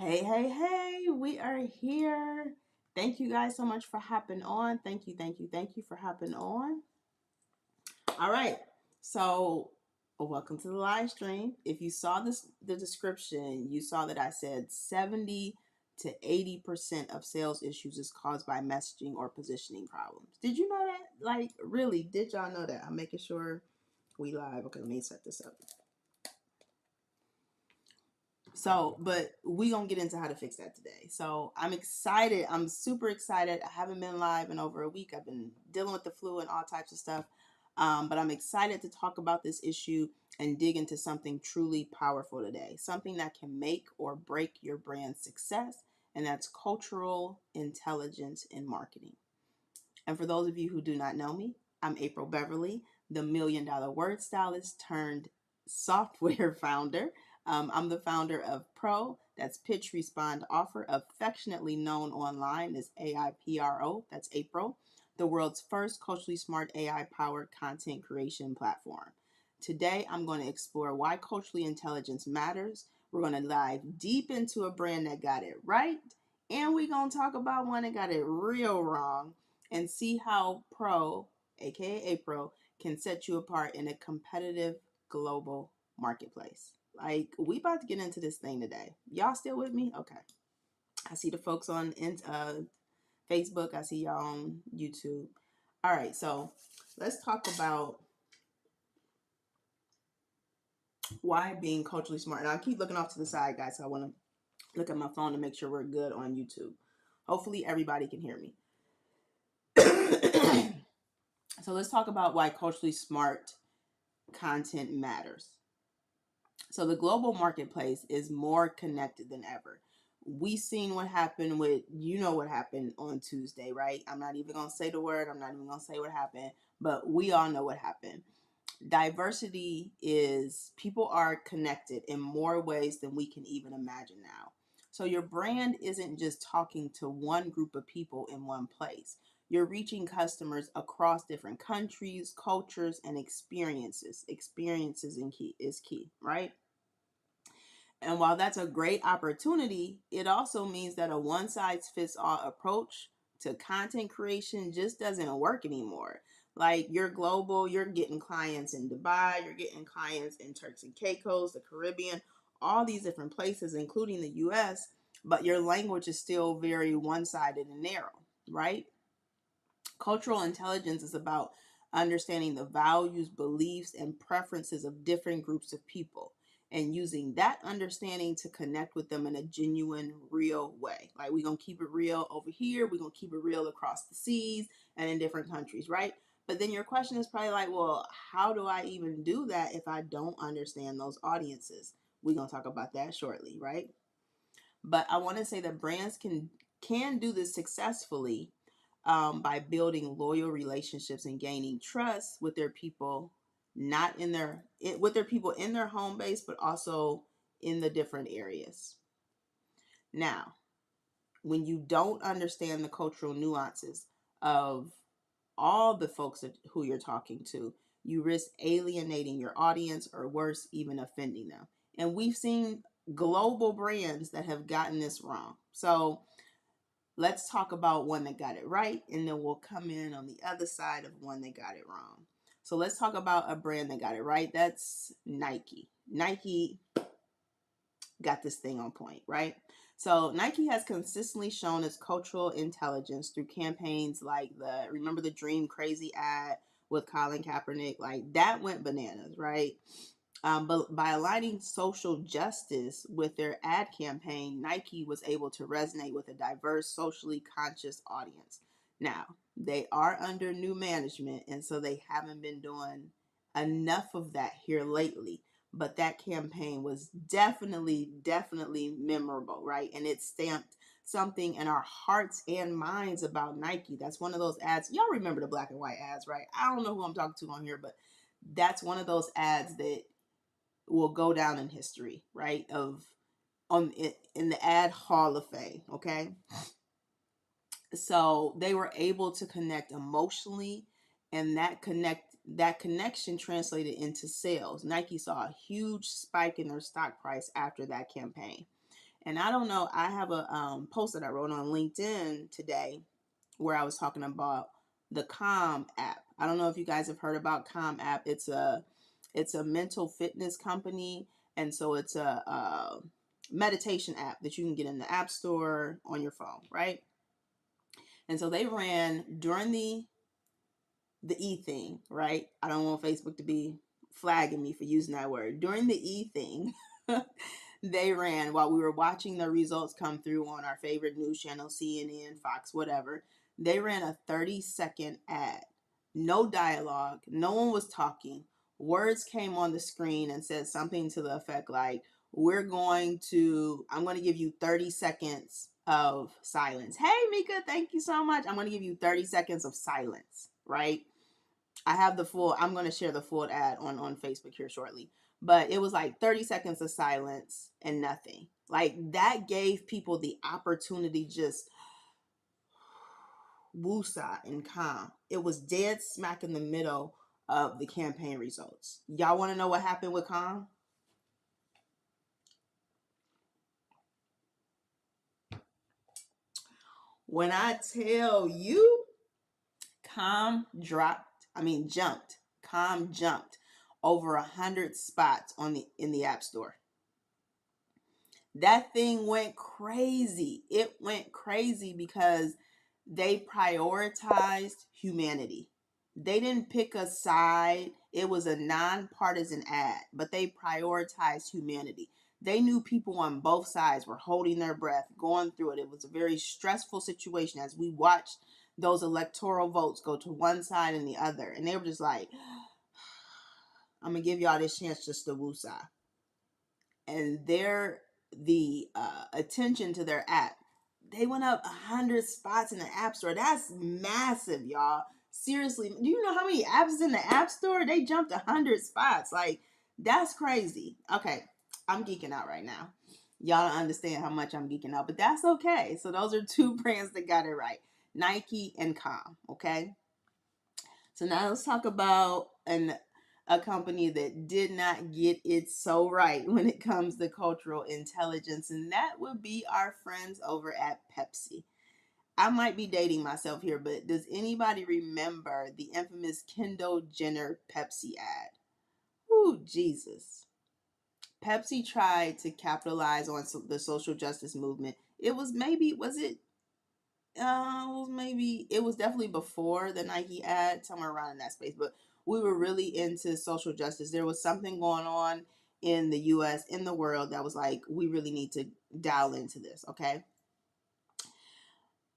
Hey, we are here. Thank you guys so much for hopping on. Thank you for hopping on. All right. So, welcome to the live stream. If you saw the description, you saw that I said 70 to 80% of sales issues is caused by messaging or positioning problems. Did you know that? Like, really, did y'all know that? I'm making sure we live. Okay, let me set this up. So, but we gonna get into how to fix that today. So I'm excited. I'm super excited. I haven't been live in over a week. I've been dealing with the flu and all types of stuff. But I'm excited to talk about this issue and dig into something truly powerful today. Something that can make or break your brand's success, and that's cultural intelligence in marketing. And for those of you who do not know me, I'm April Beverly, the $1,000,000 word stylist turned software founder. I'm the founder of Pro, that's Pitch, Respond, Offer, affectionately known online as AIPRO, that's April, the world's first culturally smart AI powered content creation platform. Today, I'm going to explore why culturally intelligence matters. We're going to dive deep into a brand that got it right, and we're going to talk about one that got it real wrong and see how Pro, aka April, can set you apart in a competitive global marketplace. Like, we about to get into this thing today. Y'all still with me? Okay. I see the folks on Facebook. I see y'all on YouTube. All right, so let's talk about why being culturally smart. And I'll keep looking off to the side, guys. So I want to look at my phone to make sure we're good on YouTube. Hopefully, everybody can hear me. So let's talk about why culturally smart content matters. So the global marketplace is more connected than ever. We seen what happened with, what happened on Tuesday, right? I'm not even going to say the word. I'm not even going to say what happened, but we all know what happened. Diversity is people are connected in more ways than we can even imagine now. So your brand isn't just talking to one group of people in one place. You're reaching customers across different countries, cultures, and experiences. Experiences is key, right? And while that's a great opportunity, it also means that a one size fits all approach to content creation just doesn't work anymore. Like, you're global, you're getting clients in Dubai, you're getting clients in Turks and Caicos, the Caribbean, all these different places, including the US, but your language is still very one sided and narrow, right? Cultural intelligence is about understanding the values, beliefs, and preferences of different groups of people and using that understanding to connect with them in a genuine, real way. Like, we're going to keep it real over here, we're going to keep it real across the seas and in different countries, right? But then your question is probably like, well, how do I even do that if I don't understand those audiences? We're going to talk about that shortly, right? But I want to say that brands can do this successfully by building loyal relationships and gaining trust with their people, not in their with their people in their home base, but also in the different areas. Now, when you don't understand the cultural nuances of all the folks who you're talking to, you risk alienating your audience or worse, even offending them. And we've seen global brands that have gotten this wrong. So let's talk about one that got it right, and then we'll come in on the other side of one that got it wrong. So let's talk about a brand that got it right. That's Nike. Nike got this thing on point, right? So Nike has consistently shown its cultural intelligence through campaigns like the Remember the Dream Crazy ad with Colin Kaepernick. Like, that went bananas, right? But by aligning social justice with their ad campaign, Nike was able to resonate with a diverse, socially conscious audience. Now, they are under new management, and so they haven't been doing enough of that here lately. But that campaign was definitely memorable, right? And it stamped something in our hearts and minds about Nike. That's one of those ads. Y'all remember the black and white ads, right? I don't know who I'm talking to on here, but that's one of those ads that will go down in history, right? Of on in the ad hall of fame, okay? So they were able to connect emotionally, and that connection translated into sales. Nike saw a huge spike in their stock price after that campaign. And I don't know, I have a post that I wrote on LinkedIn today where I was talking about the Calm app. I don't know if you guys have heard about Calm app. It's a mental fitness company, and so it's a meditation app that you can get in the App Store on your phone, right? And so they ran during the E thing, right? I don't want Facebook to be flagging me for using that word. During the E thing, they ran while we were watching the results come through on our favorite news channel, CNN, Fox, whatever. They ran a 30-second ad. No dialogue. No one was talking. Words came on the screen and said something to the effect like, I'm going to give you 30 seconds of silence. Hey, Mika, thank you so much. I'm going to give you 30 seconds of silence, right? I'm going to share the full ad on Facebook here shortly. But it was like 30 seconds of silence and nothing. Like that gave people the opportunity just woosah and calm. It was dead smack in the middle of the campaign results. Y'all want to know what happened with Calm? When I tell you, jumped. Calm jumped over 100 spots in the App Store. That thing went crazy. It went crazy because they prioritized humanity. They didn't pick a side. It was a nonpartisan ad, but they prioritized humanity. They knew people on both sides were holding their breath, going through it. It was a very stressful situation as we watched those electoral votes go to one side and the other. And they were just like, I'm going to give y'all this chance just to woosah. And the attention to their app, they went up 100 spots in the App Store. That's massive, y'all. Seriously, do you know how many apps is in the App Store? They jumped 100 spots. Like, that's crazy. Okay, I'm geeking out right now. Y'all don't understand how much I'm geeking out, but that's okay. So those are two brands that got it right, Nike and Calm. Okay, so now let's talk about a company that did not get it so right when it comes to cultural intelligence, and that would be our friends over at Pepsi. I might be dating myself here, but does anybody remember the infamous Kendall Jenner Pepsi ad? Ooh, Jesus. Pepsi tried to capitalize on the social justice movement. It was definitely before the Nike ad, somewhere around in that space, but we were really into social justice. There was something going on in the US, in the world, that was like, we really need to dial into this, okay?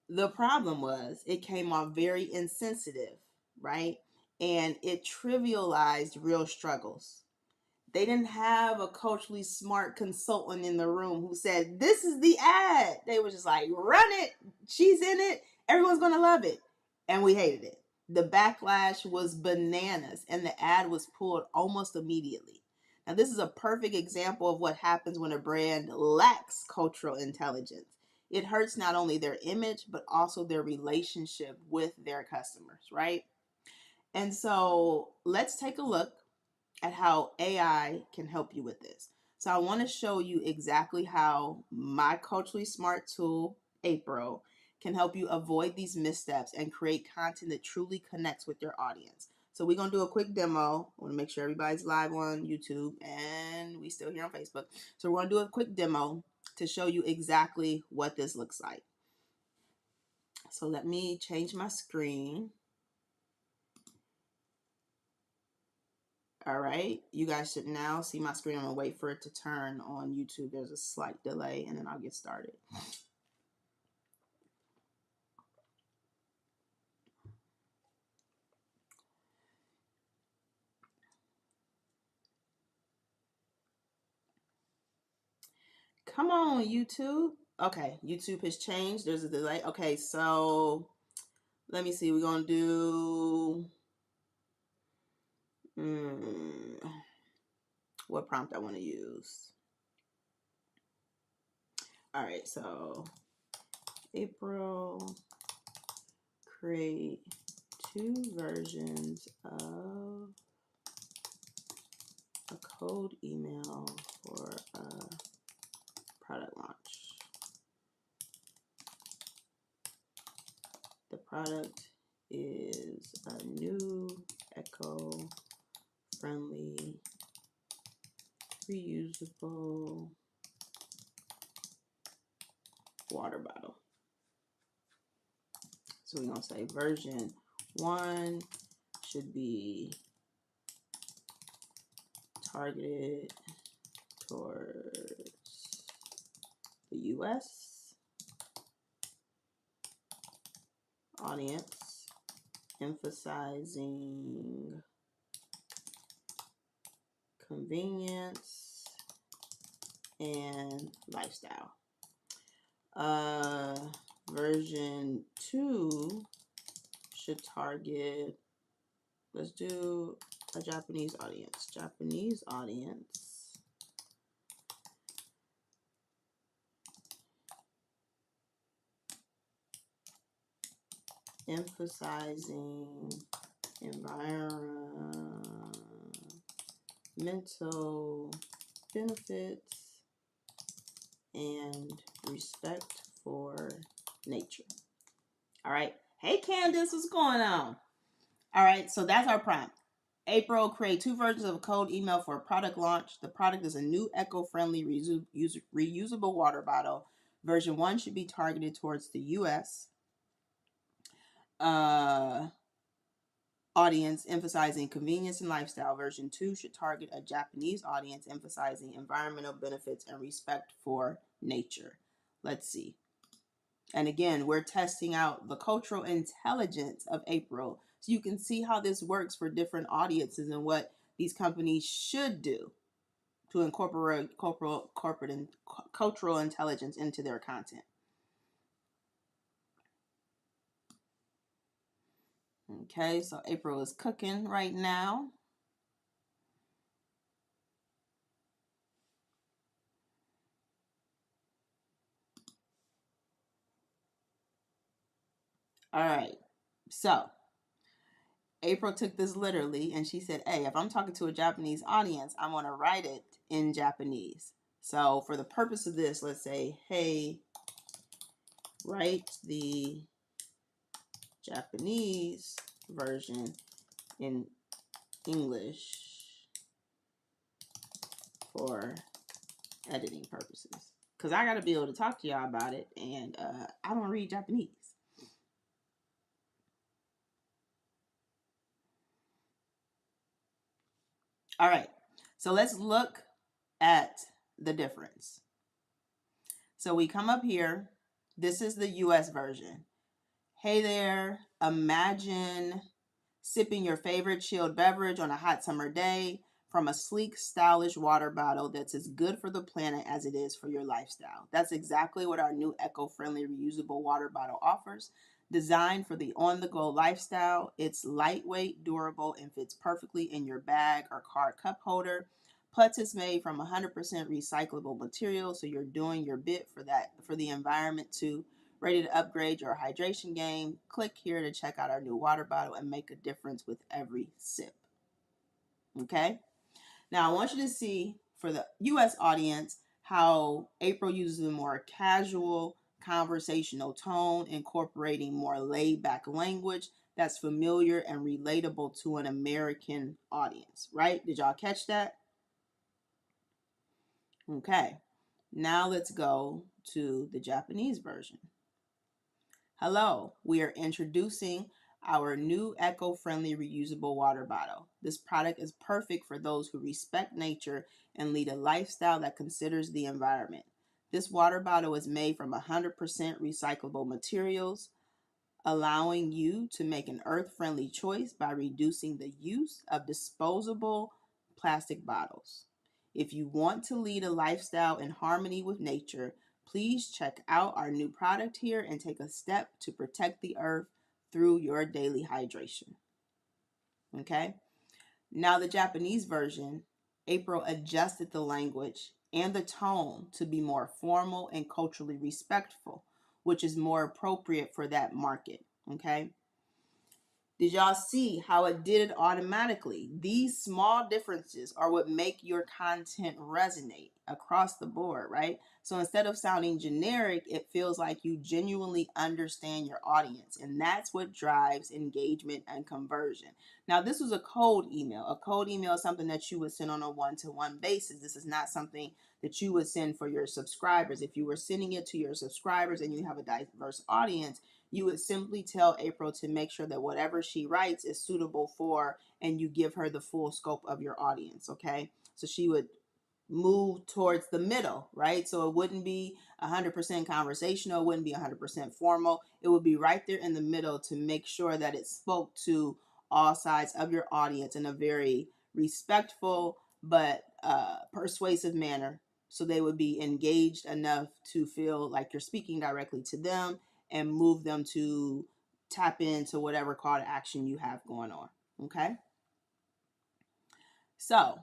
The problem was it came off very insensitive, right? And it trivialized real struggles. They didn't have a culturally smart consultant in the room who said, this is the ad. They were just like, run it. She's in it. Everyone's going to love it. And we hated it. The backlash was bananas, and the ad was pulled almost immediately. Now, this is a perfect example of what happens when a brand lacks cultural intelligence. It hurts not only their image, but also their relationship with their customers, right? And so let's take a look at how AI can help you with this. So I want to show you exactly how my culturally smart tool, April, can help you avoid these missteps and create content that truly connects with your audience. So we're going to do a quick demo. I want to make sure everybody's live on YouTube and we still here on Facebook. So we're going to do a quick demo to show you exactly what this looks like. So let me change my screen. All right, you guys should now see my screen. I'm gonna wait for it to turn on YouTube. There's a slight delay and then I'll get started. Come on, YouTube. Okay, YouTube has changed. There's a delay. Okay, so let me see. We're gonna do what prompt I want to use. All right, so April, create 2 versions of a code email for a product launch. product is a new eco-friendly, reusable water bottle. So we're going to say version 1 should be targeted towards the US audience, emphasizing convenience and lifestyle. Version 2 should target, let's do a Japanese audience. Japanese audience. Emphasizing environmental benefits and respect for nature. All right. Hey, Candace, what's going on? All right. So that's our prompt. April, create 2 versions of a code email for a product launch. The product is a new eco-friendly reusable water bottle. Version 1 should be targeted towards the US audience, emphasizing convenience and lifestyle. Version 2 should target a Japanese audience, emphasizing environmental benefits and respect for nature. Let's see. And again, we're testing out the cultural intelligence of April, so you can see how this works for different audiences and what these companies should do to incorporate corporate and cultural intelligence into their content. Okay, so April is cooking right now. All right, so April took this literally and she said, hey, if I'm talking to a Japanese audience, I want to write it in Japanese. So for the purpose of this, let's say, hey, write the Japanese version in English for editing purposes. Because I got to be able to talk to y'all about it, and I don't read Japanese. All right, so let's look at the difference. So we come up here. This is the US version. Hey there, imagine sipping your favorite chilled beverage on a hot summer day from a sleek, stylish water bottle that's as good for the planet as it is for your lifestyle. That's exactly what our new eco-friendly reusable water bottle offers. Designed for the on-the-go lifestyle, it's lightweight, durable, and fits perfectly in your bag or car cup holder. Plus, it's made from 100% recyclable material, so you're doing your bit for the environment too. Ready to upgrade your hydration game? Click here to check out our new water bottle and make a difference with every sip. Okay? Now, I want you to see for the US audience how April uses a more casual, conversational tone, incorporating more laid back language that's familiar and relatable to an American audience, right? Did y'all catch that? Okay. Now let's go to the Japanese version. Hello, we are introducing our new eco-friendly reusable water bottle. This product is perfect for those who respect nature and lead a lifestyle that considers the environment. This water bottle is made from 100% recyclable materials, allowing you to make an earth-friendly choice by reducing the use of disposable plastic bottles. If you want to lead a lifestyle in harmony with nature, please check out our new product here and take a step to protect the earth through your daily hydration. Okay? Now, the Japanese version, April adjusted the language and the tone to be more formal and culturally respectful, which is more appropriate for that market. Okay? Did y'all see how it did it automatically? These small differences are what make your content resonate across the board, right? So instead of sounding generic, it feels like you genuinely understand your audience. And that's what drives engagement and conversion. Now, this was a cold email. A cold email is something that you would send on a one-to-one basis. This is not something that you would send for your subscribers. If you were sending it to your subscribers and you have a diverse audience, you would simply tell April to make sure that whatever she writes is suitable for, and you give her the full scope of your audience, okay? So she would move towards the middle, right? So it wouldn't be 100% conversational, it wouldn't be 100% formal. It would be right there in the middle to make sure that it spoke to all sides of your audience in a very respectful but persuasive manner. So they would be engaged enough to feel like you're speaking directly to them and move them to tap into whatever call to action you have going on. Okay. So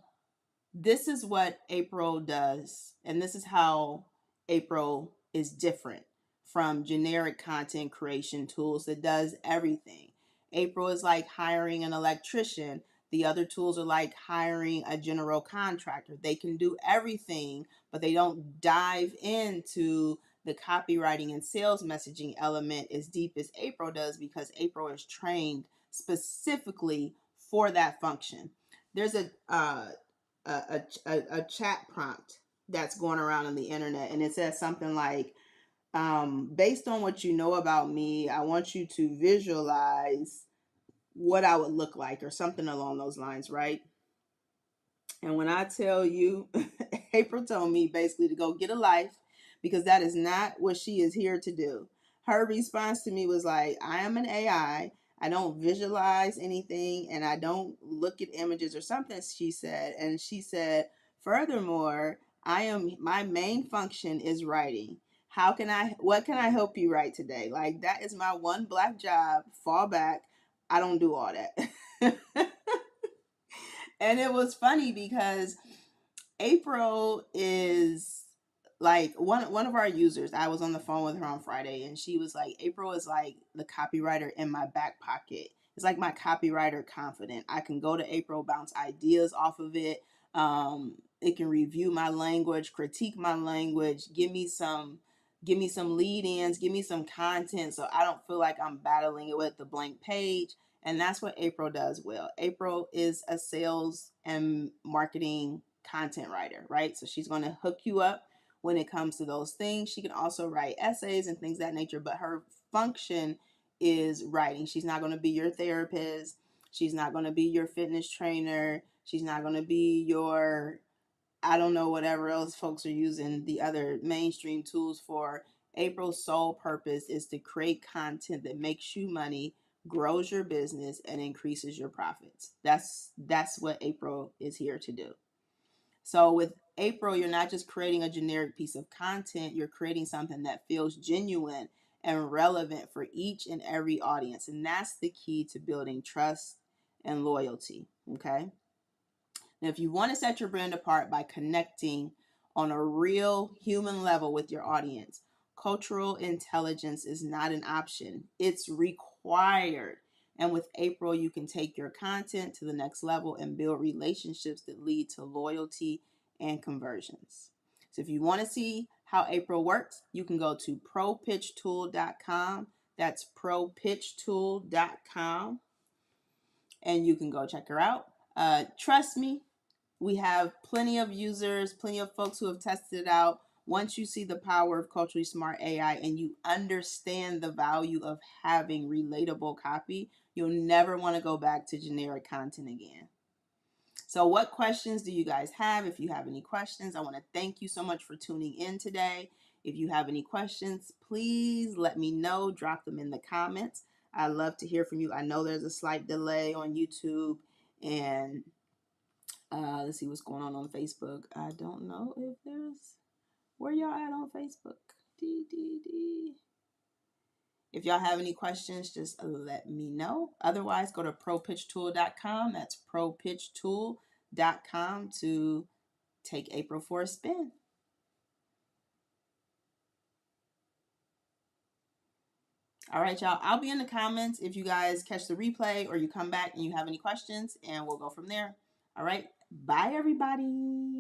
this is what April does, and this is how April is different from generic content creation tools that does everything. April is like hiring an electrician. The other tools are like hiring a general contractor. They can do everything, but they don't dive into the copywriting and sales messaging element as deep as April does, because April is trained specifically for that function. There's a chat prompt that's going around on the internet, and it says something like, based on what you know about me, I want you to visualize what I would look like, or something along those lines, right? And when I tell you, April told me basically to go get a life, because that is not what she is here to do. Her response to me was like, I am an AI. I don't visualize anything and I don't look at images or something, she said. And she said, furthermore, my main function is writing. What can I help you write today? Like, that is my one black job. Fall back. I don't do all that. And it was funny because April is like one of our users. I was on the phone with her on Friday, and she was like, April is like the copywriter in my back pocket. It's like my copywriter confident. I can go to April, bounce ideas off of it. It can review my language, critique my language, give me some lead ins, give me some content, so I don't feel like I'm battling it with the blank page. And that's what April does well. April is a sales and marketing content writer, right? So she's going to hook you up when it comes to those things. She can also write essays and things of that nature, but her function is writing. She's not going to be your therapist. She's not going to be your fitness trainer. She's not going to be your, I don't know, whatever else folks are using the other mainstream tools for. April's sole purpose is to create content that makes you money, grows your business, and increases your profits. That's what April is here to do. So with April, you're not just creating a generic piece of content, you're creating something that feels genuine and relevant for each and every audience. And that's the key to building trust and loyalty. Okay. Now, if you want to set your brand apart by connecting on a real human level with your audience, cultural intelligence is not an option, it's required. And with April, you can take your content to the next level and build relationships that lead to loyalty and conversions. So if you want to see how April works, you can go to propitchtool.com. That's propitchtool.com. And you can go check her out. Trust me, we have plenty of users, plenty of folks who have tested it out. Once you see the power of culturally smart AI and you understand the value of having relatable copy, you'll never want to go back to generic content again. So what questions do you guys have? If you have any questions, I want to thank you so much for tuning in today. If you have any questions, please let me know. Drop them in the comments. I love to hear from you. I know there's a slight delay on YouTube, and let's see what's going on Facebook. I don't know if there's, where y'all at on Facebook? If y'all have any questions, just let me know. Otherwise, go to propitchtool.com. That's propitchtool.com to take April for a spin. All right, y'all. I'll be in the comments if you guys catch the replay or you come back and you have any questions, and we'll go from there. All right. Bye, everybody.